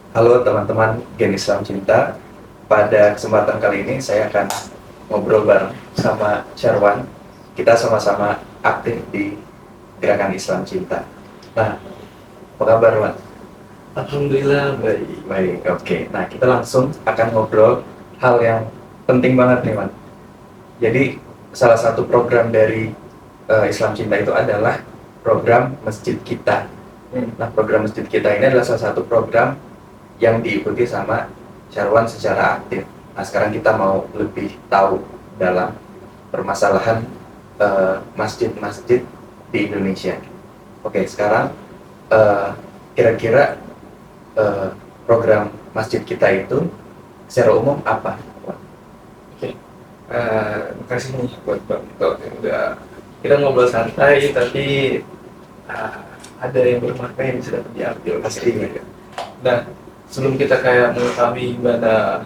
Halo teman-teman Gen Islam Cinta. Pada kesempatan kali ini saya akan ngobrol bareng sama Syarwan. Kita sama-sama aktif di Gerakan Islam Cinta. Nah, apa kabar, Wan? Alhamdulillah baik. Baik, oke. Nah, kita langsung akan ngobrol hal yang penting banget nih, Wan. Jadi, salah satu program dari Islam Cinta itu adalah program Masjid Kita. Nah, program Masjid Kita ini adalah salah satu program yang diikuti sama Syarwan secara aktif. Nah, sekarang kita mau lebih tahu dalam permasalahan masjid-masjid di Indonesia. Oke, sekarang eh, kira-kira program masjid kita itu secara umum apa? Oke. Terima kasih nih buat Bang Ito yang udah kita ngobrol santai tapi uh, ada yang bermakna yang bisa dapat diambil Pastinya. Nah, sebelum kita kayak mengetahui gimana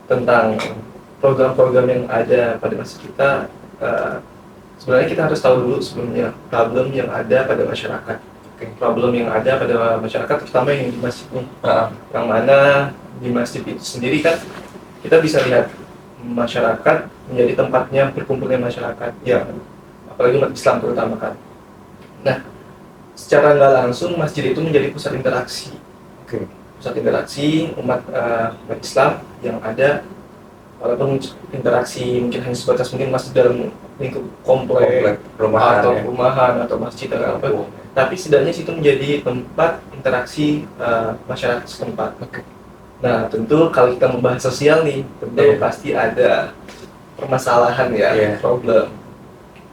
tentang program-program yang ada pada masa kita, sebenarnya kita harus tahu dulu sebelumnya problem yang ada pada masyarakat. Problem yang ada pada masyarakat terutama yang di masjid nih. Yang mana di masjid itu sendiri kan kita bisa lihat masyarakat menjadi tempatnya berkumpulnya masyarakat ya, apalagi umat Islam terutama kan. Nah, secara nggak langsung masjid itu menjadi pusat interaksi. Pusat interaksi umat Islam yang ada, walaupun interaksi mungkin hanya sebatas mungkin masjid dalam lingkup komplek perumahan atau ya. perumahan atau masjid atau apa, tapi setidaknya situ menjadi tempat interaksi masyarakat setempat. Nah, tentu kalau kita membahas sosial nih, tentu pasti ada permasalahan ya, problem.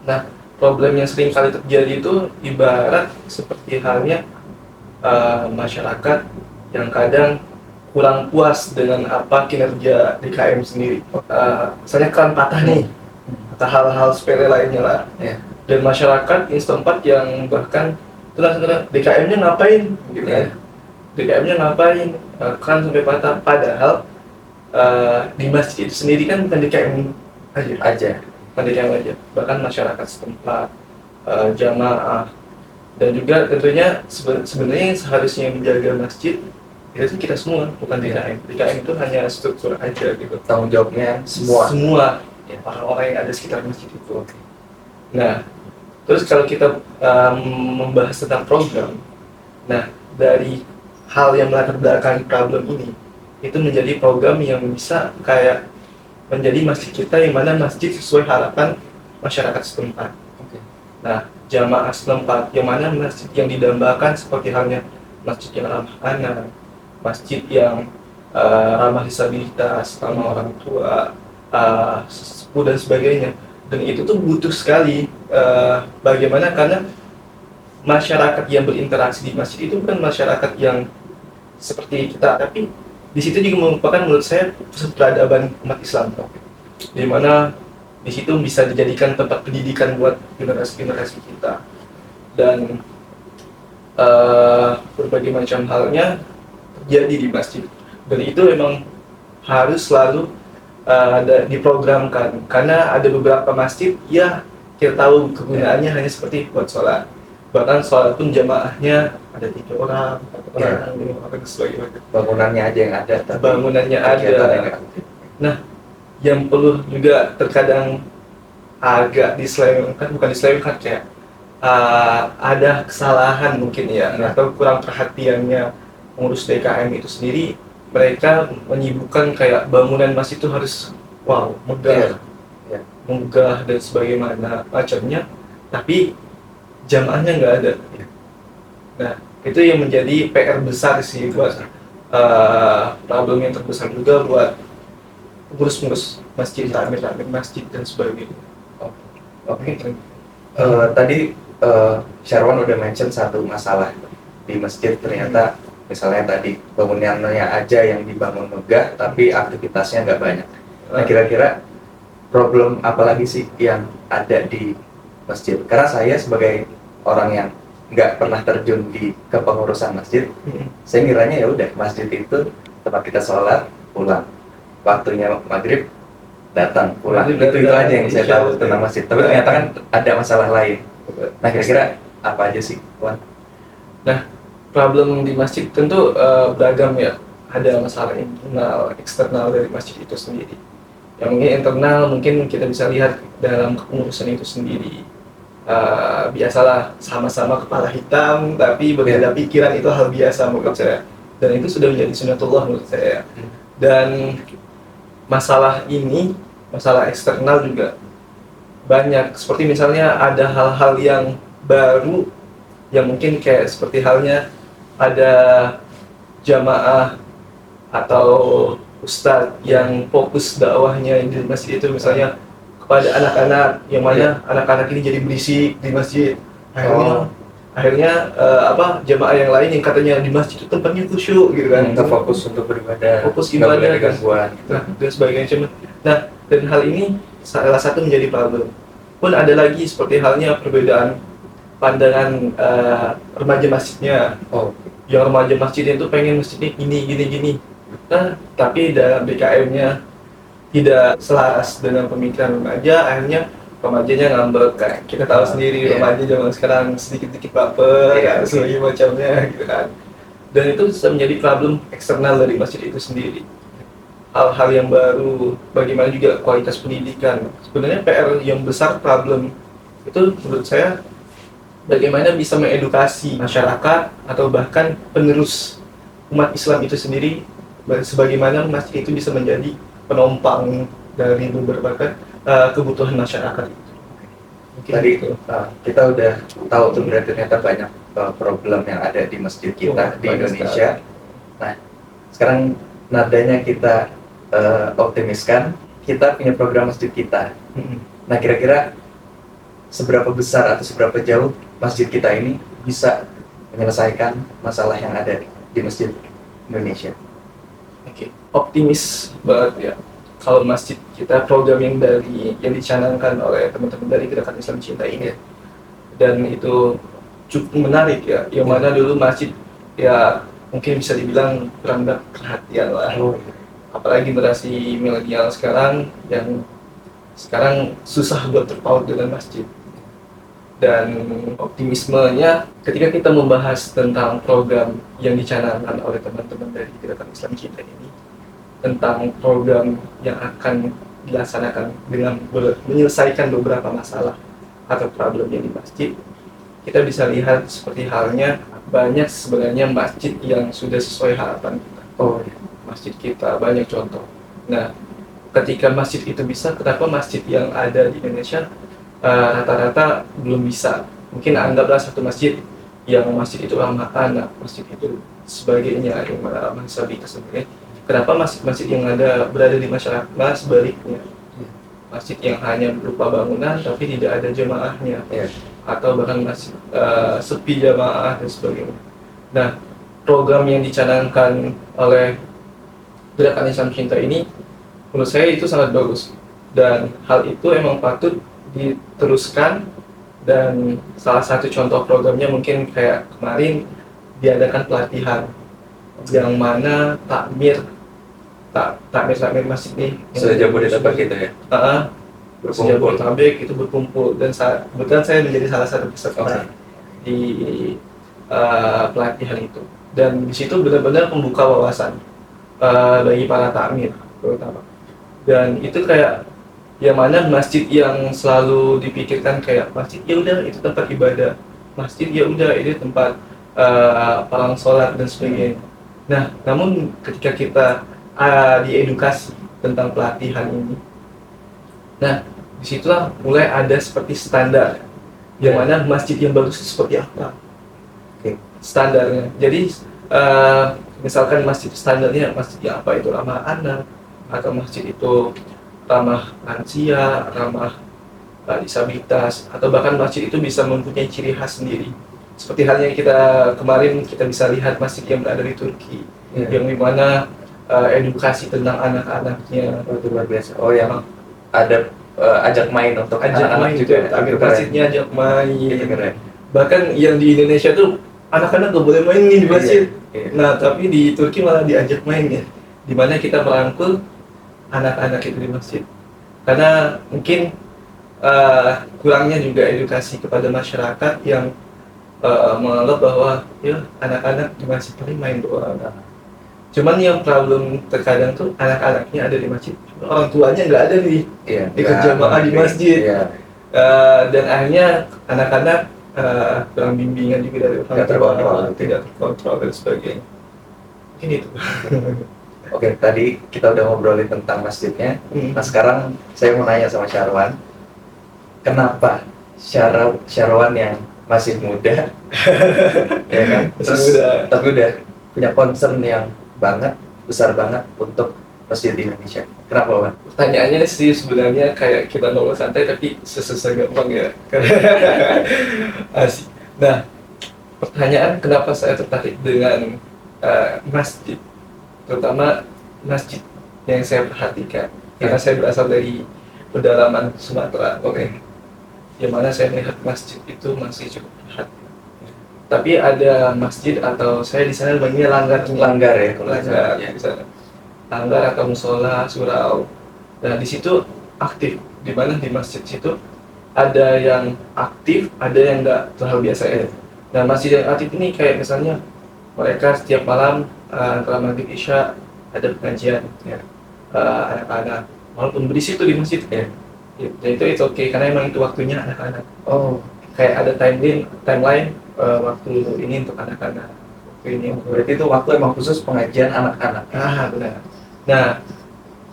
Nah, problem yang sering kali terjadi itu ibarat seperti halnya masyarakat yang kadang kurang puas dengan apa kinerja DKM sendiri. Misalnya keran patah nih, atau hal-hal sepele lainnya lah. Dan masyarakat setempat yang bahkan DKM-nya ngapain gitu ya. DKM-nya ngapain, kan sampai patah, padahal di masjid itu sendiri kan bukan DKM aja. Bukan DKM aja, bahkan masyarakat setempat, jamaah, dan juga tentunya sebenarnya seharusnya yang menjaga masjid itu kita semua, bukan DKM. DKM itu hanya struktur aja gitu. Tanggung jawabnya semua orang-orang yang ada sekitar masjid itu. Nah, terus kalau kita membahas tentang program, nah dari hal yang melatar belakangi problem ini itu menjadi program yang bisa kayak menjadi masjid kita, yang mana masjid sesuai harapan masyarakat setempat. Nah, jamaah setempat yang mana masjid yang didambakan seperti halnya masjid yang ramah anak, masjid yang ramah disabilitas, ramah orang tua, sesepuh dan sebagainya. Dan itu tuh butuh sekali bagaimana, karena masyarakat yang berinteraksi di masjid itu bukan masyarakat yang seperti kita, tapi di situ juga merupakan menurut saya pusat peradaban umat Islam, di mana di situ bisa dijadikan tempat pendidikan buat generasi-generasi kita, dan berbagai macam halnya terjadi di masjid. Dan itu memang harus selalu diprogramkan, karena ada beberapa masjid ya kita tahu kegunaannya hanya seperti buat sholat, bahkan sholat pun jamaahnya ada 3 orang, 4 orang, 5 orang, sebagainya. bangunannya aja yang ada, Bangunannya ada. Nah, yang perlu juga terkadang agak diselewengkan, bukan diselewengkan, kayak ada kesalahan mungkin ya, atau kurang perhatiannya pengurus DKM itu sendiri. Mereka menyibukkan kayak bangunan masjid itu harus megah, megah dan sebagaimana macamnya, tapi jamaahnya nggak ada. Nah, itu yang menjadi PR besar sih buat problem yang terbesar juga buat pengurus masjid, takmir masjid dan sebagainya. Tadi Syarwan udah mention satu masalah di masjid, ternyata misalnya tadi bangunannya aja yang dibangun megah tapi aktivitasnya nggak banyak. Nah, kira-kira problem apa lagi sih yang ada di masjid? Karena saya sebagai orang yang nggak pernah terjun di kepengurusan masjid, saya ngiranya ya udah masjid itu tempat kita sholat, pulang, waktunya maghrib datang, pulang, itu aja yang saya tahu tentang masjid. Tapi ternyata kan ada masalah lain. Nah, kira-kira apa aja sih, Wan? Nah, problem di masjid tentu beragam ya. ada masalah internal, eksternal dari masjid itu sendiri. Yang mungkin internal mungkin kita bisa lihat dalam kepengurusan itu sendiri. Biasalah sama-sama kepala hitam tapi berbeda pikiran, itu hal biasa menurut saya. Dan itu sudah menjadi sunnatullah menurut saya. Dan masalah ini, masalah eksternal juga banyak. Seperti misalnya ada hal-hal yang baru yang mungkin kayak seperti halnya ada jamaah atau ustadz yang fokus dakwahnya di masjid itu misalnya kepada anak-anak, yang mana anak-anak ini jadi berisik di masjid. Akhirnya jamaah yang lain yang katanya di masjid itu tempatnya khusyuk gitu kan, nggak fokus untuk beribadah, fokus ibadah dan gangguan gitu. dan sebagainya. Nah, dan hal ini salah satu menjadi problem. Pun ada lagi seperti halnya perbedaan pandangan remaja masjidnya. Yang remaja masjidnya itu pengen masjidnya gini. Nah, tapi dalam BKM-nya tidak selaras dengan pemikiran remaja, akhirnya remajanya ngambek. Kan kita tahu sendiri remaja zaman sekarang sedikit-sedikit baper, sebagainya macamnya gitu kan. Dan itu bisa menjadi problem eksternal dari masjid itu sendiri. Hal-hal yang baru, bagaimana juga kualitas pendidikan. Sebenarnya PR yang besar problem itu menurut saya bagaimana bisa mengedukasi masyarakat atau bahkan penerus umat Islam itu sendiri, sebagaimana masjid itu bisa menjadi penompang dari beberapa kebutuhan masyarakat. Tadi kita udah tahu tuh berarti ternyata banyak problem yang ada di masjid kita di Indonesia. Nah, sekarang nadanya kita optimiskan, kita punya program masjid kita. Nah, kira-kira seberapa besar atau seberapa jauh masjid kita ini bisa menyelesaikan masalah yang ada di masjid Indonesia? Optimis banget ya. Kalau masjid kita, program yang dicanangkan oleh teman-teman dari Gerakan Islam Cinta ini, dan itu cukup menarik ya. Yang mana dulu masjid ya mungkin bisa dibilang kurang perhatian lah. Apalagi generasi milenial sekarang yang sekarang susah buat terpaut dengan masjid. Dan optimismenya ketika kita membahas tentang program yang dicanangkan oleh teman-teman dari Gerakan Islam Cinta ini, tentang program yang akan dilaksanakan dengan menyelesaikan beberapa masalah atau problem yang di masjid, kita bisa lihat seperti halnya banyak sebenarnya masjid yang sudah sesuai harapan kita. Masjid kita banyak contoh. Nah, ketika masjid itu bisa, kenapa masjid yang ada di Indonesia rata-rata belum bisa? Mungkin anggaplah satu masjid yang masjid itu ramah anak, masjid itu sebagainya, yang ramah disabilitas sebagainya. Kenapa masjid yang berada di masyarakat malah sebaliknya? Masjid yang hanya berupa bangunan tapi tidak ada jamaahnya, atau bahkan masjid sepi jamaah dan sebagainya. Nah, program yang dicanangkan oleh Gerakan Islam Cinta ini menurut saya itu sangat bagus, dan hal itu emang patut diteruskan. Dan salah satu contoh programnya mungkin kayak kemarin diadakan pelatihan yang mana takmir masjid nih Jabodetabek gitu ya. Jabodetabek itu berkumpul, dan kebetulan saya menjadi salah satu peserta di pelatihan itu. Dan di situ benar-benar membuka wawasan bagi para takmir terutama. Dan itu kayak yang mana masjid yang selalu dipikirkan kayak masjid ya udah itu tempat ibadah, masjid ya udah itu tempat palang sholat dan sebagainya. Nah, namun ketika kita diedukasi tentang pelatihan ini, nah disitulah mulai ada seperti standar yang mana masjid yang bagus seperti apa standarnya. Jadi misalkan masjid standarnya masjid yang apa itu ramah anak, atau masjid itu ramah lansia, ramah disabilitas, atau bahkan masjid itu bisa mempunyai ciri khas sendiri. Seperti halnya kemarin kita bisa lihat masjid yang berada di Turki, yang dimana edukasi tentang anak-anaknya itu luar biasa. Yang ada ajak main untuk anak-anak juga. Masjidnya ajak main. Bahkan yang di Indonesia tuh anak-anak gak boleh main nih di masjid. Nah, tapi di Turki malah diajak main ya. Dimana kita merangkul anak-anak itu di masjid. Karena mungkin kurangnya juga edukasi kepada masyarakat yang menganggap bahwa ya anak-anak di masjid paling main doang. Cuman yang problem terkadang tuh anak-anaknya ada di masjid, orang tuanya nggak ada nih, Iya, ikut jamaah di masjid. Iya, Dan akhirnya anak-anak kurang bimbingan juga dari orang nggak tua, terkontrol. tidak terkontrol dan sebagainya. Mungkin itu. Oke, tadi kita udah ngobrolin tentang masjidnya. Nah, sekarang saya mau nanya sama Syarwan, kenapa Syarwan yang masih muda, ya kan? Terus, tapi udah punya concern yang besar banget untuk masjid di Indonesia. Kenapa, Wan? Pertanyaannya sih sebenarnya kayak kita ngomong santai tapi sesusah gampang ya. Asik. Nah, pertanyaan kenapa saya tertarik dengan masjid, terutama masjid yang saya perhatikan, karena saya berasal dari pedalaman Sumatera, yang mana saya melihat masjid itu masih cukup perhatian. Tapi ada masjid atau saya di sana namanya Langgar ya, kalau langgar di sana. Langgar atau musola, surau. Nah di situ aktif, di mana di masjid situ ada yang aktif, ada yang nggak terlalu biasa ya. Nah masjid yang aktif ini kayak misalnya mereka setiap malam antara maghrib isya ada pengajian ya, anak-anak walaupun berisik tuh di masjid ya. Dan itu oke karena emang itu waktunya anak-anak. Oh, Kayak ada timeline waktu ini untuk anak-anak. Waktu ini berarti itu waktu emang khusus pengajian anak-anak. benar. Nah,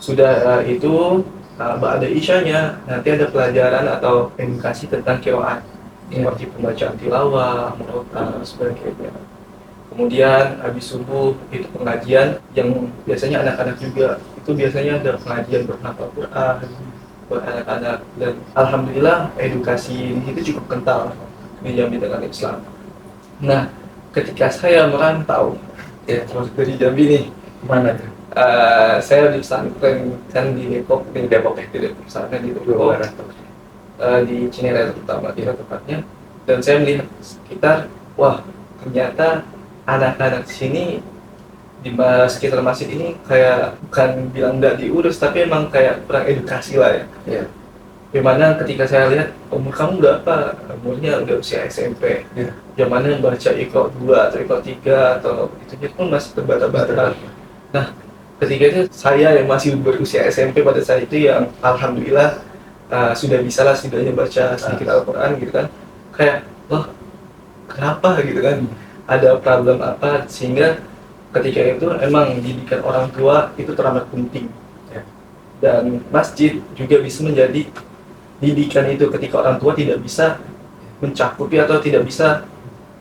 sudah itu ada isyanya, nanti ada pelajaran atau edukasi tentang qiraat, seperti pembacaan tilawah, murotal, sebagainya. Kemudian habis subuh itu pengajian yang biasanya anak-anak juga, itu biasanya ada pengajian berhafal Quran buat anak-anak, dan alhamdulillah edukasi di situ cukup kental dijamin dengan Islam. Nah, ketika saya merantau ya terus dari Jambi nih, Mana tuh? saya di pesantren kan di Depok, di pesantren di Depok, di Cinere terutama tepatnya, dan saya melihat sekitar, wah ternyata anak-anak di sini di sekitar masjid ini kayak bukan bilang nggak diurus tapi emang kayak kurang edukasi lah ya. Iya. Dimana ketika saya lihat umur kamu berapa, umurnya udah usia SMP, yang mana baca Iqra 2 atau Iqra 3 atau itu pun masih terbata-bata. Nah, ketika itu saya yang masih berusia SMP pada saat itu yang alhamdulillah sudah bisa lah setidaknya baca sedikit Al-Quran gitu kan, kayak loh kenapa gitu kan, ada problem apa, sehingga ketika itu emang didikan orang tua itu teramat penting ya. Dan masjid juga bisa menjadi didikan itu ketika orang tua tidak bisa mencakupi atau tidak bisa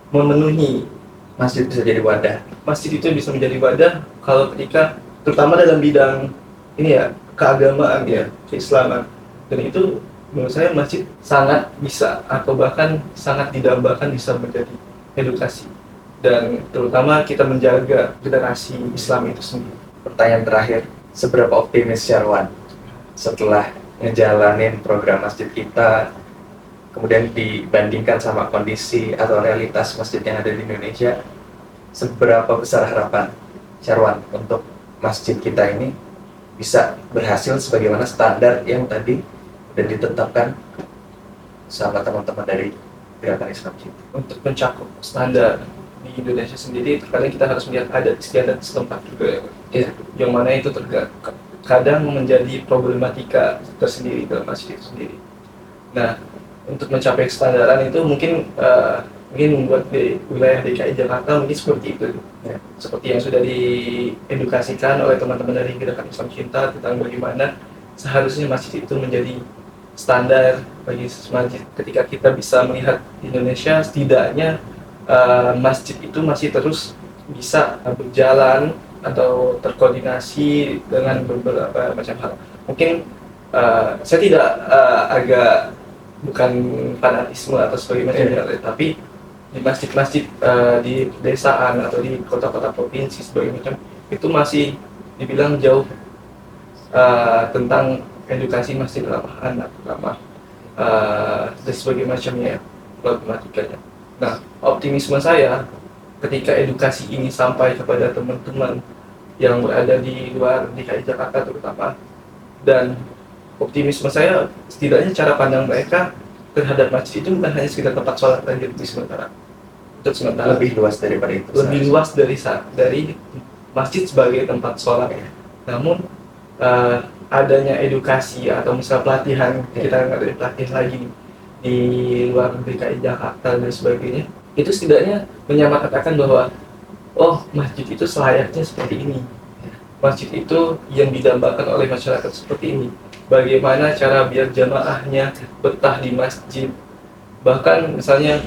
memenuhi. Masjid bisa jadi wadah. Masjid itu bisa menjadi wadah kalau ketika terutama dalam bidang ini ya, keagamaan ya, keislaman. Dan itu menurut saya masjid sangat bisa atau bahkan sangat didambakan bisa menjadi edukasi, dan terutama kita menjaga generasi Islam itu sendiri. Pertanyaan terakhir, seberapa optimis Syarwan setelah ngejalanin program masjid kita, kemudian dibandingkan sama kondisi atau realitas masjid yang ada di Indonesia, seberapa besar harapan Syarwan untuk masjid kita ini bisa berhasil sebagaimana standar yang tadi sudah ditetapkan sama teman-teman dari Gerakan Islam Cinta? Untuk mencakup standar di Indonesia sendiri, terkadang kita harus melihat adat istiadat setempat juga ya. Yang mana itu kadang menjadi problematika tersendiri dalam masjid itu sendiri. Nah, untuk mencapai kestandaran itu mungkin membuat di wilayah DKI Jakarta mungkin seperti itu ya. Seperti yang sudah diedukasikan oleh teman-teman dari Gerakan Islam Cinta tentang bagaimana seharusnya masjid itu menjadi standar bagi masjid. Ketika kita bisa melihat di Indonesia, setidaknya masjid itu masih terus bisa berjalan atau terkoordinasi dengan beberapa macam hal. Mungkin saya tidak agak bukan fanatisme atau sebagainya, tapi di masjid-masjid di pedesaan atau di kota-kota provinsi sebagainya itu masih dibilang jauh tentang edukasi masjid ramah anak, ramah dan sebagainya macamnya problematikanya. Nah, optimisme saya ketika edukasi ini sampai kepada teman-teman yang berada di luar DKI Jakarta terutama, dan optimisme saya setidaknya cara pandang mereka terhadap masjid itu bukan hanya sekedar tempat sholat saja untuk sementara. Lebih luas daripada itu. Lebih luas dari masjid sebagai tempat sholat. Namun adanya edukasi atau misal pelatihan, kita nggak ada pelatihan lagi di luar DKI Jakarta dan sebagainya, itu setidaknya menyamaratakan bahwa oh, masjid itu selayaknya seperti ini, masjid itu yang didambakan oleh masyarakat seperti ini, bagaimana cara biar jamaahnya betah di masjid. Bahkan misalnya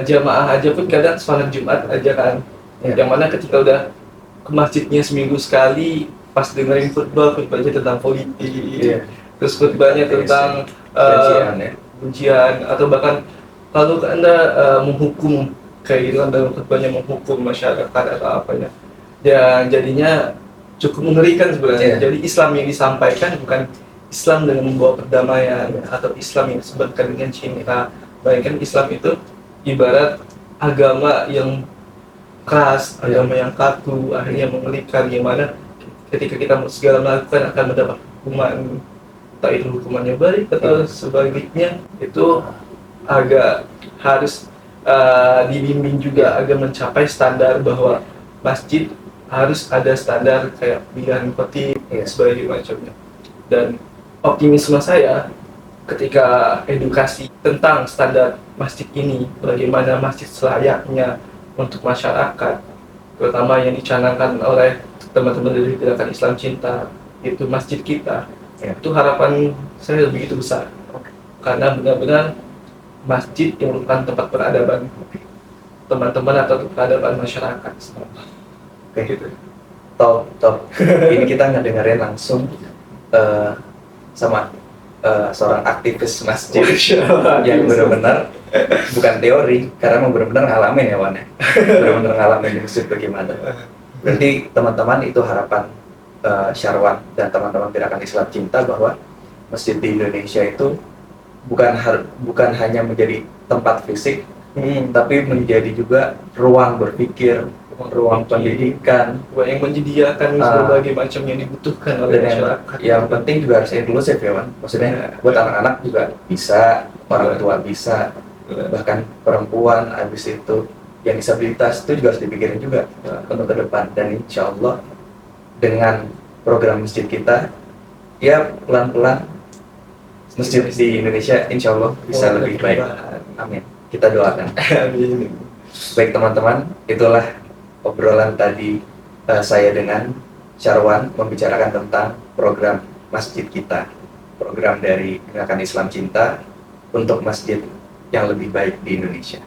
jamaah aja pun kadang sholat Jumat aja kan, yang mana ketika udah ke masjidnya seminggu sekali, pas dengerin khutbahnya tentang politik, terus khutbahnya tentang ujian, atau bahkan kalau Anda menghukum kayak gitu, Anda khutbahnya menghukum masyarakat atau apanya, ya jadinya cukup mengerikan sebenarnya. Jadi Islam yang disampaikan bukan Islam dengan membawa perdamaian atau Islam yang disebutkan dengan cinta. Bayangkan Islam itu ibarat agama yang keras, agama yang kaku, akhirnya mengerikan, yang mana ketika kita segala melakukan akan mendapat hukuman, entah itu hukumannya baik atau sebaliknya. Itu agak harus dibimbing juga agar mencapai standar bahwa masjid harus ada standar kayak pilihan khotib sebagai macamnya. Dan optimisme saya ketika edukasi tentang standar masjid ini, bagaimana masjid selayaknya untuk masyarakat, terutama yang dicanangkan oleh teman-teman dari Gerakan Islam Cinta, itu masjid kita, itu harapan saya begitu besar, karena benar-benar masjid yang merupakan tempat peradaban teman-teman atau peradaban masyarakat. Oke, gitu. Top. Ini kita ngedengerin langsung sama seorang aktivis masjid yang benar-benar bukan teori, karena mau benar-benar ngalamin ya Wan, benar-benar ngalamin di masjid bagaimana. Berarti teman-teman, itu harapan Syarwan dan teman-teman Gerakan Islam Cinta bahwa masjid di Indonesia itu bukan hanya menjadi tempat fisik, tapi menjadi juga ruang berpikir, ruang pendidikan, yang menyediakan berbagai macam yang dibutuhkan oleh masyarakat. Yang penting juga harus inklusif ya Wan, maksudnya buat anak-anak juga bisa, orang tua bisa, bahkan perempuan, habis itu yang disabilitas itu juga harus dipikirin juga untuk ke depan. Dan insya Allah dengan program masjid kita, ya pelan-pelan masjid di Indonesia insya Allah bisa lebih baik. Amin. Kita doakan. Amin. Baik teman-teman, itulah obrolan tadi saya dengan Syarwan membicarakan tentang program masjid kita, program dari Gerakan Islam Cinta untuk masjid yang lebih baik di Indonesia.